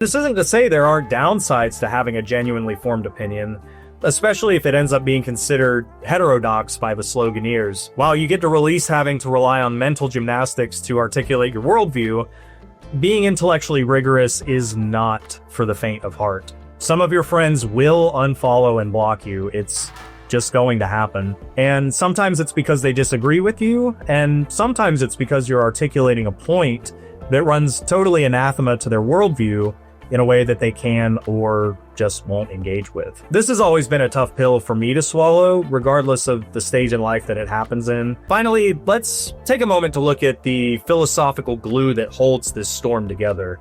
This isn't to say there aren't downsides to having a genuinely formed opinion, especially if it ends up being considered heterodox by the sloganeers. While you get to release having to rely on mental gymnastics to articulate your worldview, being intellectually rigorous is not for the faint of heart. Some of your friends will unfollow and block you. It's just going to happen. And sometimes it's because they disagree with you, and sometimes it's because you're articulating a point that runs totally anathema to their worldview in a way that they can or just won't engage with. This has always been a tough pill for me to swallow, regardless of the stage in life that it happens in. Finally, let's take a moment to look at the philosophical glue that holds this storm together.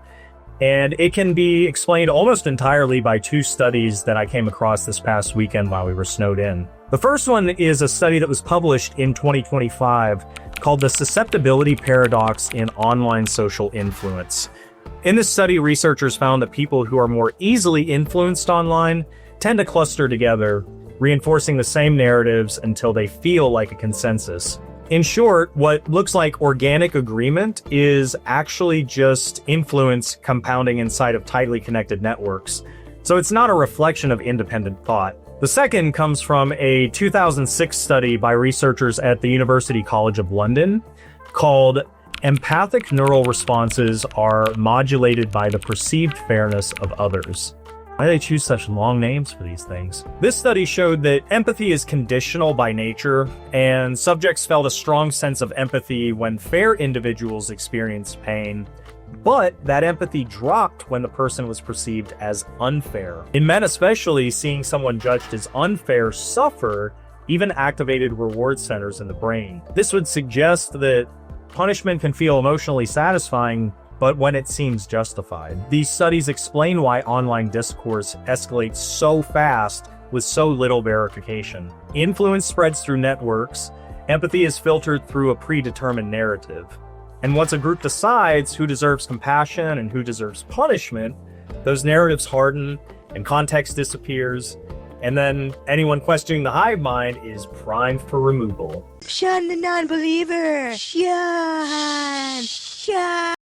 And it can be explained almost entirely by two studies that I came across this past weekend while we were snowed in. The first one is a study that was published in 2025 called the Susceptibility Paradox in Online Social Influence. In this study, researchers found that people who are more easily influenced online tend to cluster together, reinforcing the same narratives until they feel like a consensus. In short, what looks like organic agreement is actually just influence compounding inside of tightly connected networks. So it's not a reflection of independent thought. The second comes from a 2006 study by researchers at the University College of London called Empathic Neural Responses Are Modulated by the Perceived Fairness of Others. Why do they choose such long names for these things? This study showed that empathy is conditional by nature, and subjects felt a strong sense of empathy when fair individuals experienced pain, but that empathy dropped when the person was perceived as unfair. In men especially, seeing someone judged as unfair suffer even activated reward centers in the brain. This would suggest that punishment can feel emotionally satisfying, but when it seems justified. These studies explain why online discourse escalates so fast with so little verification. Influence spreads through networks. Empathy is filtered through a predetermined narrative. And once a group decides who deserves compassion and who deserves punishment, those narratives harden and context disappears. And then anyone questioning the hive mind is primed for removal. Shun the non-believer! Shun!